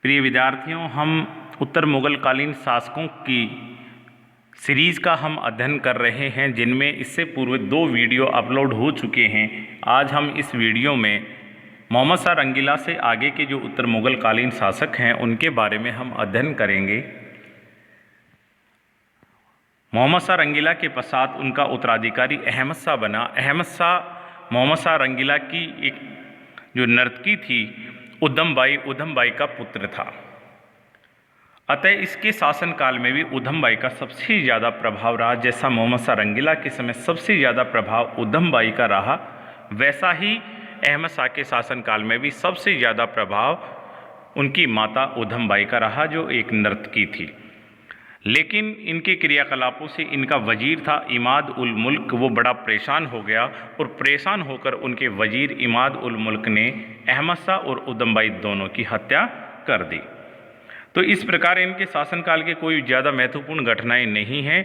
प्रिय विद्यार्थियों, हम उत्तर मुगलकालीन शासकों की सीरीज़ का हम अध्ययन कर रहे हैं, जिनमें इससे पूर्व 2 वीडियो अपलोड हो चुके हैं। आज हम इस वीडियो में मोहम्मद शाह रंगीला से आगे के जो उत्तर मुगलकालीन शासक हैं उनके बारे में हम अध्ययन करेंगे। मोहम्मद शाह रंगीला के पश्चात उनका उत्तराधिकारी अहमद शाह बना। अहमद शाह मोहम्मद शाह रंगीला की एक जो नर्तकी थी उधम बाई का पुत्र था। अतः इसके शासनकाल में भी उधम बाई का सबसे ज़्यादा प्रभाव रहा। जैसा मोहम्मद शाह रंगीला के समय सबसे ज़्यादा प्रभाव उधम बाई का रहा, वैसा ही अहमद शाह के शासनकाल में भी सबसे ज़्यादा प्रभाव उनकी माता उधम बाई का रहा, जो एक नर्तकी थी। लेकिन इनके क्रियाकलापों से इनका वजीर था इमाद उल मुल्क, वो बड़ा परेशान हो गया और परेशान होकर उनके वजीर इमाद उल मुल्क ने अहमद शाह और उधम बाई दोनों की हत्या कर दी। तो इस प्रकार इनके शासनकाल के कोई ज़्यादा महत्वपूर्ण घटनाएं नहीं हैं।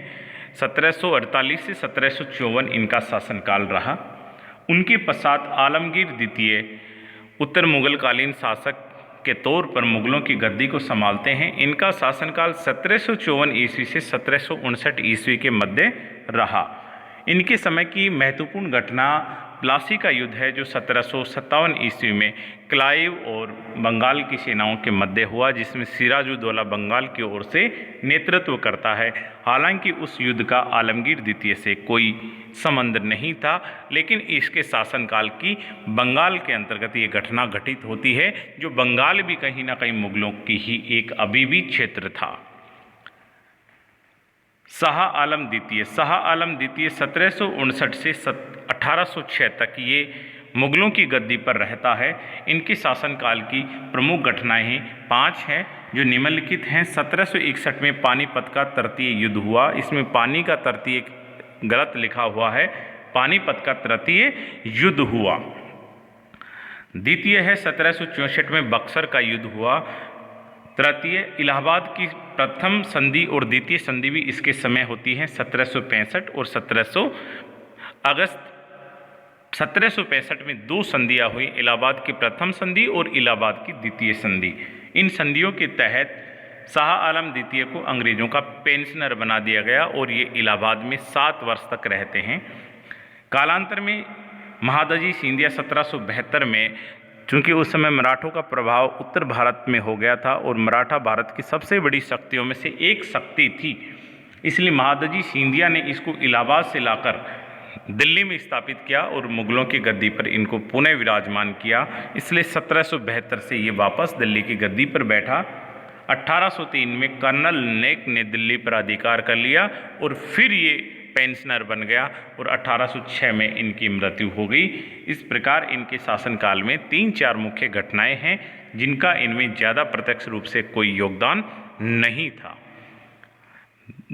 1748 से 1754 इनका शासनकाल रहा। उनके पश्चात आलमगीर द्वितीय उत्तर मुगलकालीन शासक के तौर पर मुगलों की गद्दी को संभालते हैं। इनका शासनकाल 1754 ईस्वी से 1759 ईस्वी के मध्य रहा। इनके समय की महत्वपूर्ण घटना प्लासी का युद्ध है, जो 1757 ईस्वी में क्लाइव और बंगाल की सेनाओं के मध्य हुआ, जिसमें सिराजुद्दौला बंगाल की ओर से नेतृत्व करता है। हालांकि उस युद्ध का आलमगीर द्वितीय से कोई संबंध नहीं था, लेकिन इसके शासनकाल की बंगाल के अंतर्गत ये घटना घटित होती है, जो बंगाल भी कहीं ना कहीं मुगलों की ही एक अभी क्षेत्र था। शाह आलम द्वितीय 1759 से 1806 तक ये मुगलों की गद्दी पर रहता है। इनके शासनकाल की प्रमुख घटनाएं 5 हैं, जो निम्नलिखित हैं। 1761 में पानीपत का तृतीय युद्ध हुआ। इसमें पानी का तृतीय गलत लिखा हुआ है, पानीपत का तृतीय युद्ध हुआ। द्वितीय है 1764 में बक्सर का युद्ध हुआ। तृतीय इलाहाबाद की प्रथम संधि और द्वितीय संधि भी इसके समय होती है, 1765 और 1765 में 2 संधियाँ हुई, इलाहाबाद की प्रथम संधि और इलाहाबाद की द्वितीय संधि। इन संधियों के तहत शाह आलम द्वितीय को अंग्रेजों का पेंशनर बना दिया गया और ये इलाहाबाद में 7 वर्ष तक रहते हैं। कालांतर में महादजी सिंधिया 1772 में, चूँकि उस समय मराठों का प्रभाव उत्तर भारत में हो गया था और मराठा भारत की सबसे बड़ी शक्तियों में से एक शक्ति थी, इसलिए महादजी सिंधिया ने इसको इलाहाबाद से लाकर दिल्ली में स्थापित किया और मुगलों की गद्दी पर इनको पुनः विराजमान किया। इसलिए 1772 से ये वापस दिल्ली की गद्दी पर बैठा। 1803 में कर्नल नेक ने दिल्ली पर अधिकार कर लिया और फिर ये पेंशनर बन गया और 1806 में इनकी मृत्यु हो गई। इस प्रकार इनके शासनकाल में 3-4 मुख्य घटनाएं हैं, जिनका इनमें ज़्यादा प्रत्यक्ष रूप से कोई योगदान नहीं था।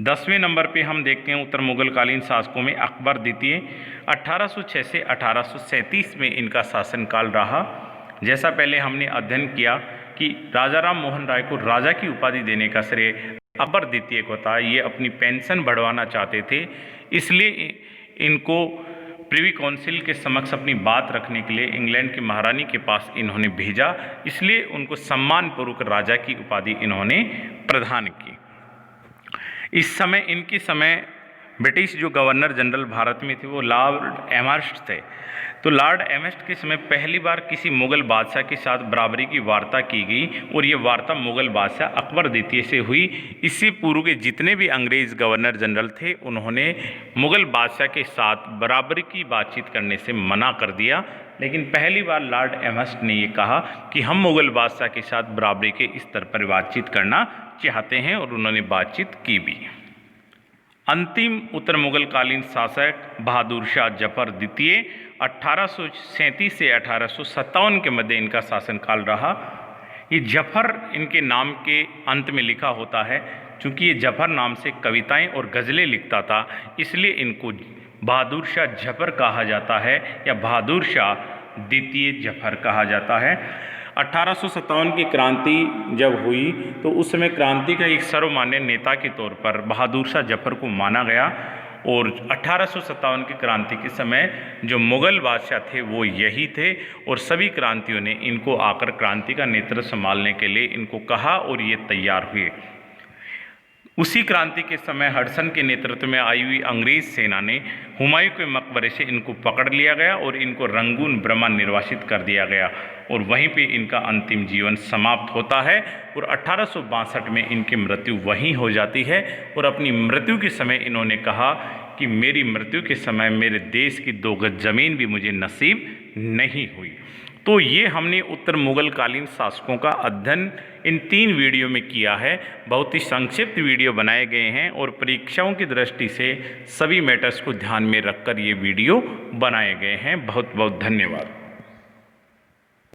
10वें नंबर पे हम देखते हैं उत्तर मुगलकालीन शासकों में अकबर द्वितीय। 1806 से 1837 में इनका शासनकाल रहा। जैसा पहले हमने अध्ययन किया कि राजा राम मोहन राय को राजा की उपाधि देने का श्रेय अकबर द्वितीय को था। ये अपनी पेंशन बढ़वाना चाहते थे, इसलिए इनको प्रिवी काउंसिल के समक्ष अपनी बात रखने के लिए इंग्लैंड की महारानी के पास इन्होंने भेजा। इसलिए उनको सम्मानपूर्वक राजा की उपाधि इन्होंने प्रदान की। इस समय इनके समय ब्रिटिश जो गवर्नर जनरल भारत में थे वो लॉर्ड एमहर्स्ट थे। तो लॉर्ड एमहर्स्ट के समय पहली बार किसी मुग़ल बादशाह के साथ बराबरी की वार्ता की गई और ये वार्ता मुग़ल बादशाह अकबर द्वितीय से हुई। इससे पूर्व के जितने भी अंग्रेज़ गवर्नर जनरल थे उन्होंने मुग़ल बादशाह के साथ बराबरी की बातचीत करने से मना कर दिया, लेकिन पहली बार लॉर्ड एमहर्स्ट ने ये कहा कि हम मुग़ल बादशाह के साथ बराबरी के स्तर पर बातचीत करना चाहते हैं और उन्होंने बातचीत की भी। अंतिम उत्तर मुगलकालीन शासक बहादुर शाह जफर द्वितीय 1837 से 1857 के मध्य इनका शासनकाल रहा। ये जफर इनके नाम के अंत में लिखा होता है, चूँकि ये जफर नाम से कविताएं और गज़लें लिखता था, इसलिए इनको बहादुर शाह जफर कहा जाता है या बहादुर शाह द्वितीय जफर कहा जाता है। 1857 की क्रांति जब हुई तो उस समय क्रांति का एक सर्वमान्य नेता के तौर पर बहादुर शाह जफर को माना गया और 1857 की क्रांति के समय जो मुग़ल बादशाह थे वो यही थे, और सभी क्रांतियों ने इनको आकर क्रांति का नेतृत्व संभालने के लिए इनको कहा और ये तैयार हुए। उसी क्रांति के समय हडसन के नेतृत्व में आई हुई अंग्रेज सेना ने हुमायूं के मकबरे से इनको पकड़ लिया गया और इनको रंगून बर्मा निर्वासित कर दिया गया, और वहीं पे इनका अंतिम जीवन समाप्त होता है। और 1862 में इनकी मृत्यु वहीं हो जाती है, और अपनी मृत्यु के समय इन्होंने कहा कि मेरी मृत्यु के समय मेरे देश की 2 गज ज़मीन भी मुझे नसीब नहीं हुई। तो ये हमने उत्तर मुग़ल कालीन शासकों का अध्ययन इन 3 वीडियो में किया है। बहुत ही संक्षिप्त वीडियो बनाए गए हैं और परीक्षाओं की दृष्टि से सभी मैटर्स को ध्यान में रखकर ये वीडियो बनाए गए हैं। बहुत बहुत धन्यवाद।